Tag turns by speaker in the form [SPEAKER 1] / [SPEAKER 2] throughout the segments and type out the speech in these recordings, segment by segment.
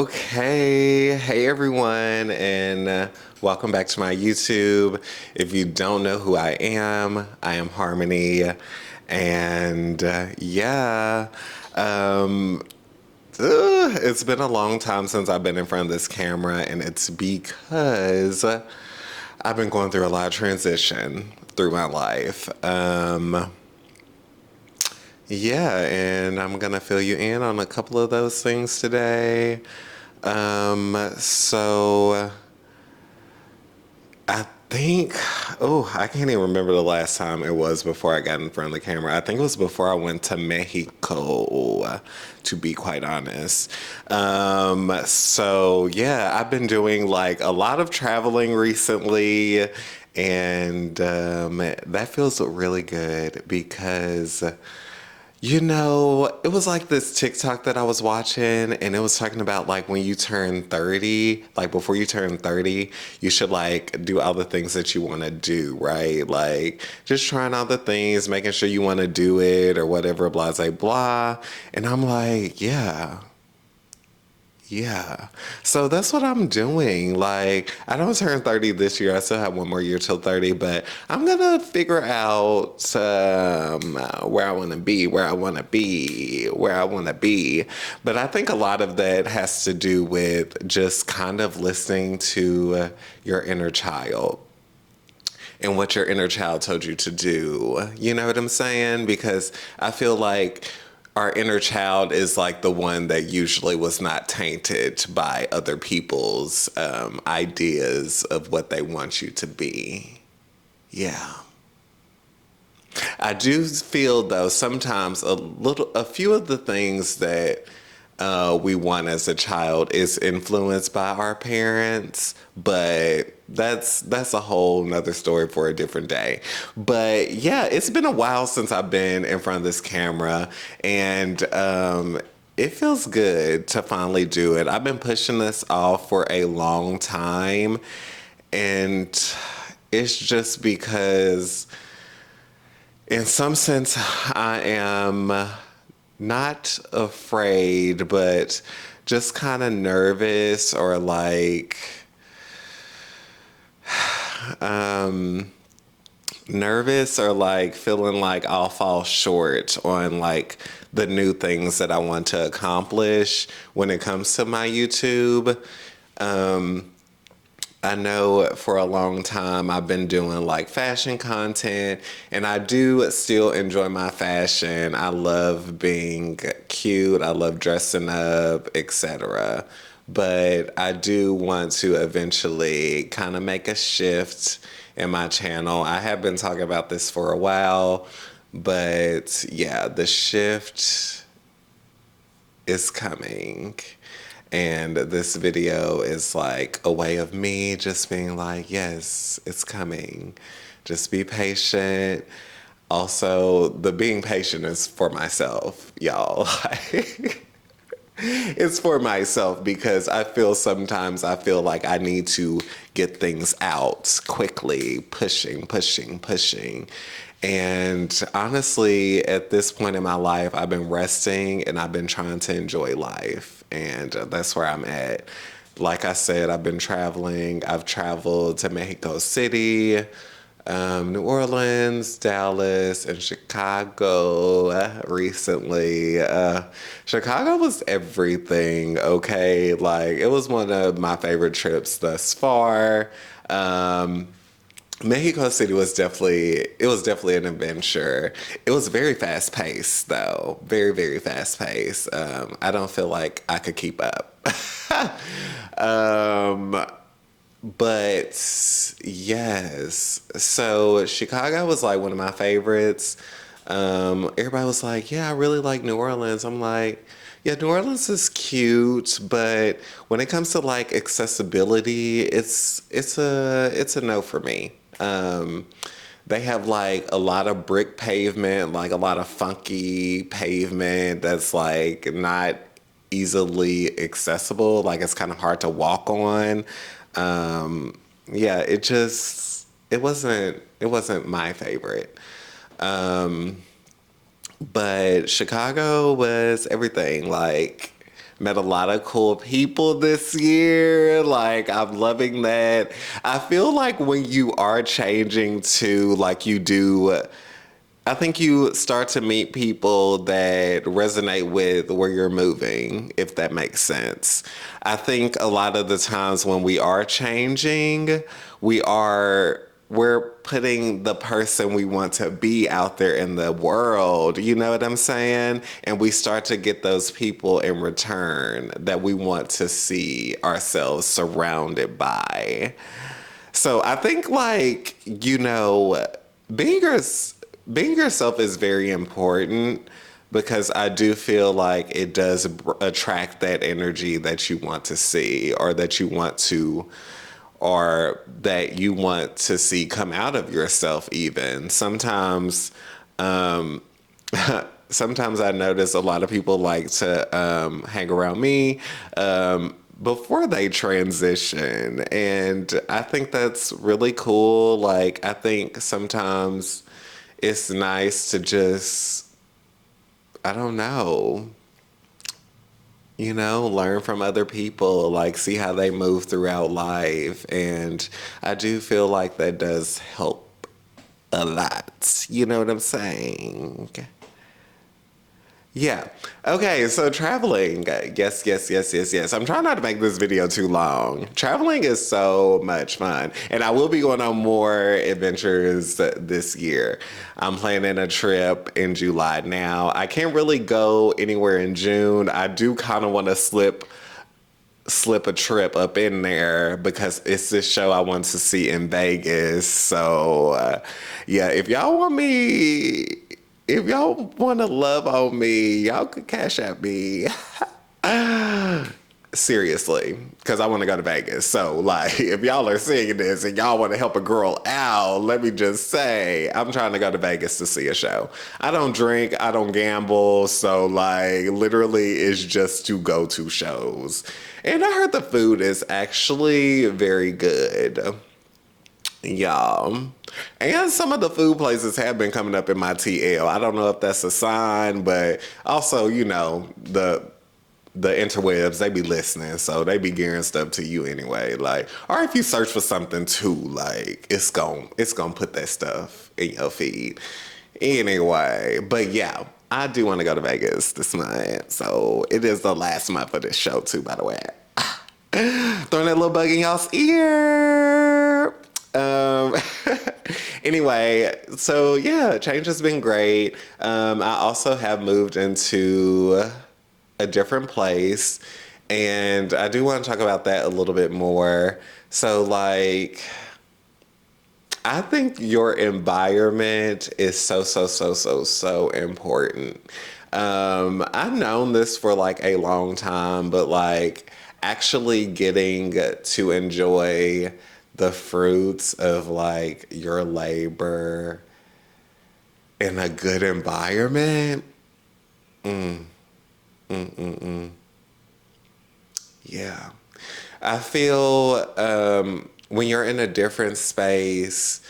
[SPEAKER 1] Okay, hey everyone, and welcome back to my YouTube. If you don't know who I am Harmony, and um, it's been a long time since I've been in front of this camera, and it's because I've been going through a lot of transition through my life. And I'm gonna fill you in on a couple of those things today. So I think, I can't even remember the last time it was before I got in front of the camera. I think it was before I went to Mexico, to be quite honest. So yeah, I've been doing like a lot of traveling recently, and that feels really good because it was like this TikTok that I was watching, and it was talking about like when you turn 30, like before you turn 30, you should like do all the things that you want to do, right? Like just trying all the things, making sure you want to do it or whatever, blah, blah, blah. And I'm like, yeah. So that's what I'm doing. Like, I don't turn 30 this year. I still have one more year till 30, but I'm gonna figure out where I wanna be, where I wanna be. But I think a lot of that has to do with just kind of listening to your inner child and what your inner child told you to do. You know what I'm saying? Because I feel like our inner child is like the one that usually was not tainted by other people's ideas of what they want you to be. Yeah. I do feel though sometimes a few of the things that we want as a child is influenced by our parents, but that's a whole nother story for a different day. But yeah, it's been a while since I've been in front of this camera, and it feels good to finally do it. I've been pushing this off for a long time, and it's just because in some sense, I am not afraid, but just kind of nervous or like nervous or like feeling like I'll fall short on like the new things that I want to accomplish when it comes to my YouTube. I know for a long time I've been doing like fashion content, and I do still enjoy my fashion. I love being cute, I love dressing up, etc. But I do want to eventually kind of make a shift in my channel. I have been talking about this for a while, but yeah, the shift is coming. And this video is like a way of me just being like, yes, it's coming. Just be patient. Also, the being patient is for myself, y'all. It's for myself because I feel like I need to get things out quickly, pushing. And honestly, at this point in my life, I've been resting and I've been trying to enjoy life. And that's where I'm at. Like I said, I've been traveling. I've traveled to Mexico City, New Orleans, Dallas, and Chicago recently. Chicago was everything, okay? Like, it was one of my favorite trips thus far. Mexico City was definitely an adventure. It was very fast paced though. Very, very fast paced. I don't feel like I could keep up. um, but yes, so Chicago was like one of my favorites. Everybody was like, "Yeah, I really like New Orleans." I'm like, "Yeah, New Orleans is cute, but when it comes to like accessibility, it's a no for me." They have like a lot of brick pavement, like a lot of funky pavement that's like not easily accessible. Like it's kind of hard to walk on. Yeah, it wasn't my favorite. But Chicago was everything. Like met a lot of cool people this year. Like, I'm loving that. I feel like when you are changing to, like, you do, I think you start to meet people that resonate with where you're moving, if that makes sense. I think a lot of the times when we are changing, we're putting the person we want to be out there in the world, you know what I'm saying? And we start to get those people in return that we want to see ourselves surrounded by. So I think, like, being your, being yourself is very important because I do feel like it does attract that energy that you want to see, or that you want to see come out of yourself even. Sometimes I notice a lot of people like to hang around me before they transition. And I think that's really cool. Like, I think sometimes it's nice to just, I don't know, learn from other people, like see how they move throughout life. And I do feel like that does help a lot. You know what I'm saying? Yeah. Okay, so traveling. Yes, yes, yes, yes, yes. I'm trying not to make this video too long. Traveling is so much fun. And I will be going on more adventures this year. I'm planning a trip in July. Now, I can't really go anywhere in June. I do kind of want to slip a trip up in there because it's this show I want to see in Vegas. So, yeah, if y'all want to love on me, y'all could cash at me. Seriously, because I want to go to Vegas. So, like, if y'all are seeing this and y'all want to help a girl out, let me just say, I'm trying to go to Vegas to see a show. I don't drink, I don't gamble. So, like, literally, it's just to go to shows. And I heard the food is actually very good. Y'all. And some of the food places have been coming up in my TL. I don't know if that's a sign, but also, the interwebs, they be listening, so they be gearing stuff to you anyway. Like, or if you search for something too, like, it's gon' put that stuff in your feed. Anyway, but yeah, I do want to go to Vegas this month. So it is the last month of this show too, by the way. Throwing that little bug in y'all's ear. Anyway, so yeah, change has been great. I also have moved into a different place, and I do want to talk about that a little bit more. So, like, I think your environment is so, so, so, so, so important. I've known this for like a long time, but like actually getting to enjoy the fruits of like your labor in a good environment. Yeah. I feel when you're in a different space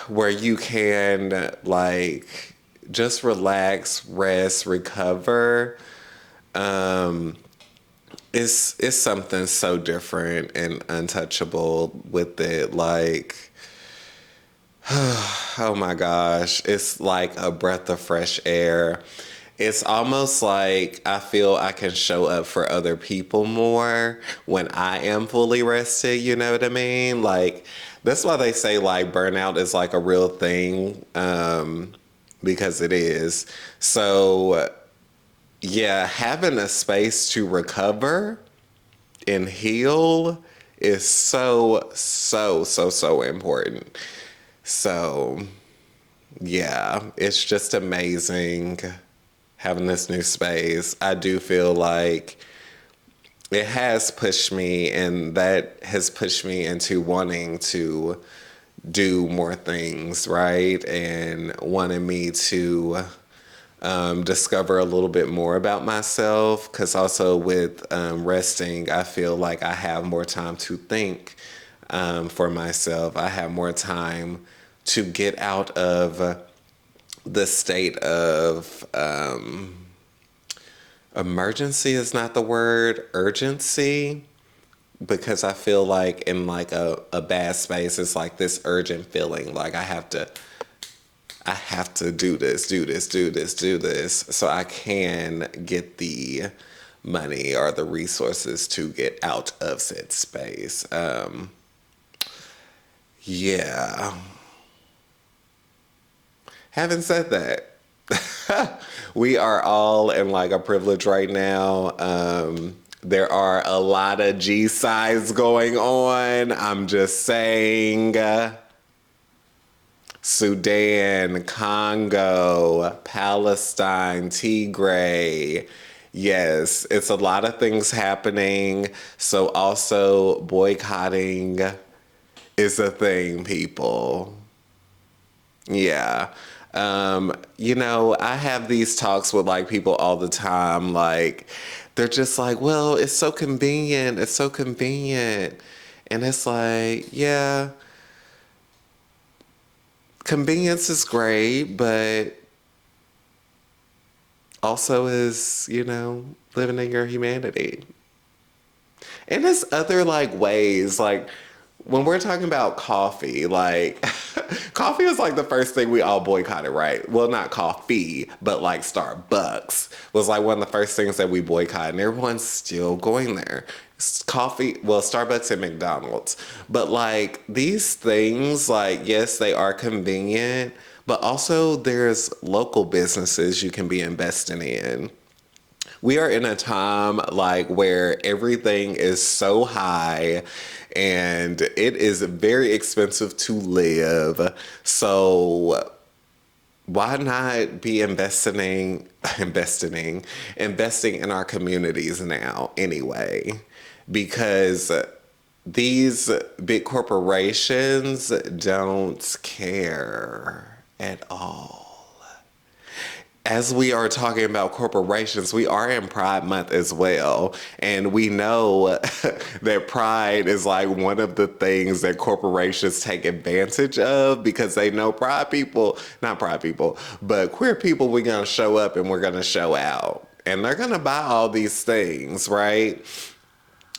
[SPEAKER 1] where you can like just relax, rest, recover, it's something so different and untouchable with it. Like, oh my gosh, it's like a breath of fresh air. It's almost like I feel I can show up for other people more when I am fully rested, you know what I mean? Like, that's why they say like burnout is like a real thing, because it is. So, yeah, having a space to recover and heal is so, so, so, so important. So, yeah, it's just amazing having this new space. I do feel like it has pushed me, and that has pushed me into wanting to do more things, right? And wanting me to discover a little bit more about myself. Because also with resting, I feel like I have more time to think for myself. I have more time to get out of the state of Emergency is not the word, urgency, because I feel like in like a bad space, it's like this urgent feeling. Like I have to do this, do this, do this, do this, so I can get the money or the resources to get out of said space. Yeah. Having said that, we are all in like a privilege right now. There are a lot of G sides going on. I'm just saying. Sudan, Congo, Palestine, Tigray. Yes, it's a lot of things happening. So also boycotting is a thing, people. Yeah. I have these talks with like people all the time. Like, they're just like, well, it's so convenient. It's so convenient. And it's like, yeah, convenience is great, but also is, living in your humanity. And there's other like ways, like when we're talking about coffee, like coffee is like the first thing we all boycotted, right? Well, not coffee, but like Starbucks was like one of the first things that we boycotted, and everyone's still going there. Coffee, well, Starbucks and McDonald's. But like these things, like, yes, they are convenient, but also there's local businesses you can be investing in. We are in a time like where everything is so high and it is very expensive to live. So why not be investing in our communities now anyway? Because these big corporations don't care at all. As we are talking about corporations, we are in Pride Month as well. And we know that pride is like one of the things that corporations take advantage of because they know not pride people, but queer people, we're going to show up and we're going to show out. And they're going to buy all these things, right?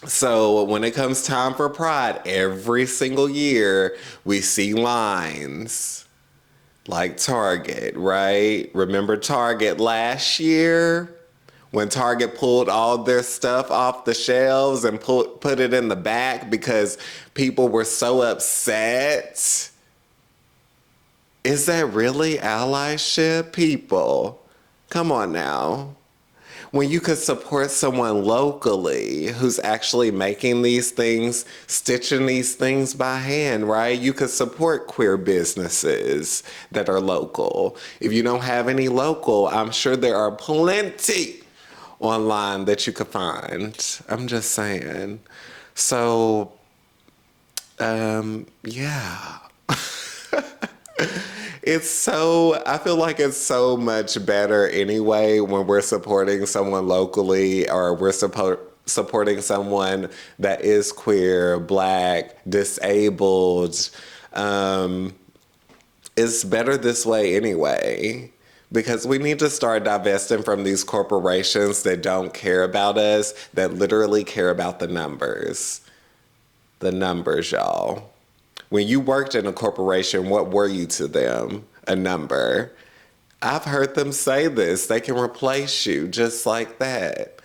[SPEAKER 1] So when it comes time for Pride, every single year we see lines like Target, right? Remember Target last year when Target pulled all their stuff off the shelves and put it in the back because people were so upset? Is that really allyship, people? Come on now. When you could support someone locally who's actually making these things, stitching these things by hand, right? You could support queer businesses that are local. If you don't have any local, I'm sure there are plenty online that you could find. I'm just saying. So, yeah. I feel like it's so much better anyway when we're supporting someone locally or we're supporting someone that is queer, black, disabled. It's better this way anyway. Because we need to start divesting from these corporations that don't care about us, that literally care about the numbers. The numbers, y'all. When you worked in a corporation, what were you to them? A number. I've heard them say this. They can replace you just like that.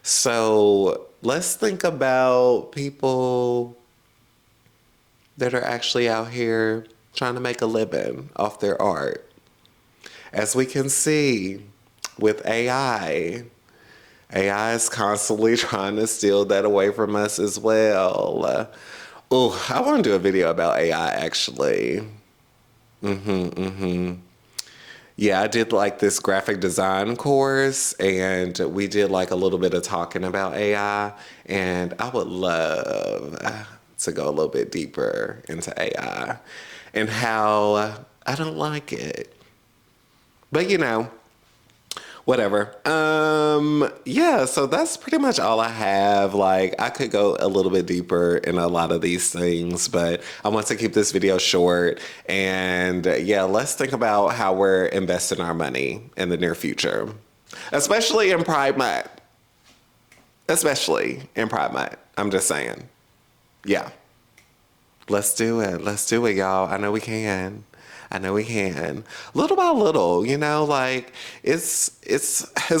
[SPEAKER 1] So let's think about people that are actually out here trying to make a living off their art. As we can see with AI is constantly trying to steal that away from us as well. Oh, I want to do a video about AI actually. Yeah, I did like this graphic design course and we did like a little bit of talking about AI, and I would love to go a little bit deeper into AI and how I don't like it. But whatever. Yeah, so that's pretty much all I have. Like, I could go a little bit deeper in a lot of these things, but I want to keep this video short. And yeah, let's think about how we're investing our money in the near future. Especially in Pride Month. Especially in Pride Month. I'm just saying. Yeah. Let's do it. Let's do it, y'all. I know we can. I know we can. Little by little, you know, like it's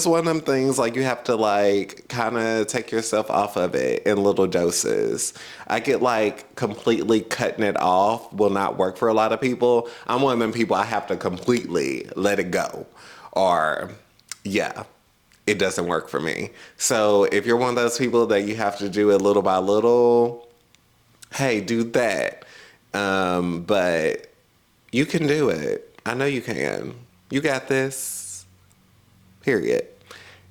[SPEAKER 1] one of them things like you have to like kind of take yourself off of it in little doses. I get like completely cutting it off will not work for a lot of people. I'm one of them people I have to completely let it go. Or yeah, it doesn't work for me. So if you're one of those people that you have to do it little by little, hey, do that. But you can do it. I know you can. You got this. Period.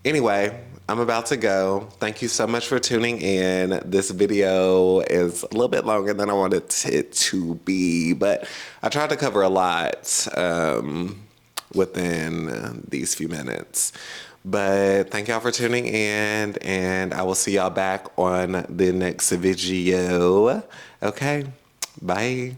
[SPEAKER 1] Anyway, I'm about to go. Thank you so much for tuning in. This video is a little bit longer than I wanted it to be, but I tried to cover a lot within these few minutes. But thank y'all for tuning in, and I will see y'all back on the next video. Okay, bye.